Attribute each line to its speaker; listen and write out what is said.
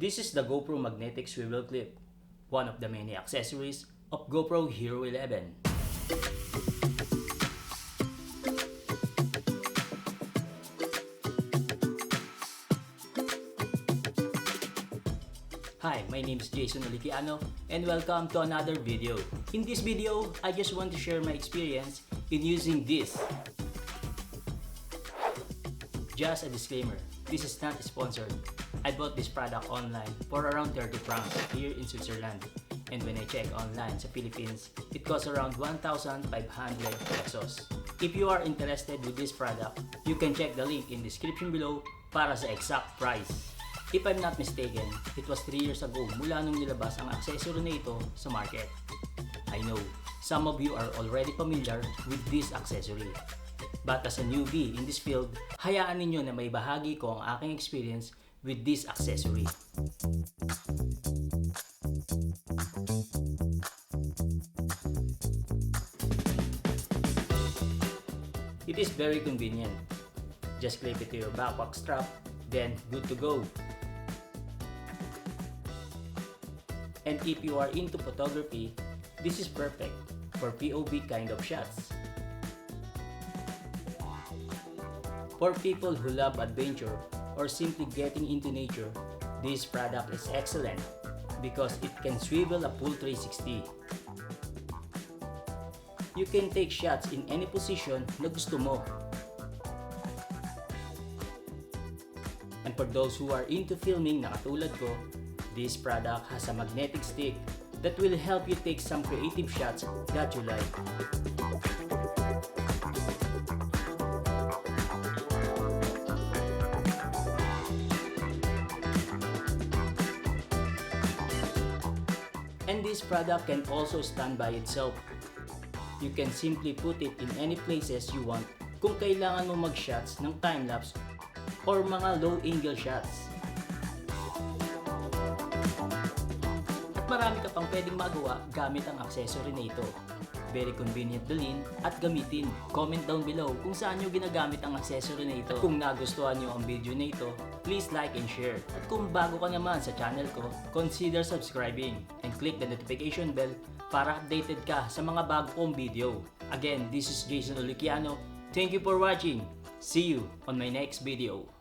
Speaker 1: This is the GoPro magnetic swivel clip, one of the many accessories of GoPro Hero 11. Hi, my name is Jason Olikiano and welcome to another video. In this video, I just want to share my experience in using this. Just a disclaimer, this is not sponsored. I bought this product online for around 30 francs here in Switzerland. And when I check online sa Philippines, it costs around 1,500 pesos. If you are interested with this product, you can check the link in the description below para sa exact price. If I'm not mistaken, it was 3 years ago mula nung nilabas ang accessory na ito sa market. I know, some of you are already familiar with this accessory. But as a newbie in this field, hayaan ninyo na may bahagi ko ang aking experience with this accessory. It is very convenient. Just clip it to your backpack strap, then good to go. And if you are into photography, this is perfect for POV kind of shots. For people who love adventure or simply getting into nature, this product is excellent because it can swivel a full 360. You can take shots in any position na gusto mo. And for those who are into filming na katulad ko, this product has a magnetic stick that will help you take some creative shots that you like. And this product can also stand by itself. You can simply put it in any places you want kung kailangan mo mag-shots ng time-lapse or mga low-angle shots. At marami ka pang pwedeng magawa gamit ang accessory na ito. Very convenient dalhin at gamitin. Comment down below kung saan nyo ginagamit ang accessory na ito. At kung nagustuhan nyo ang video na ito, please like and share. At kung bago ka naman sa channel ko, consider subscribing and click the notification bell para updated ka sa mga bago kong video. Again, this is Jason Olikiano. Thank you for watching. See you on my next video.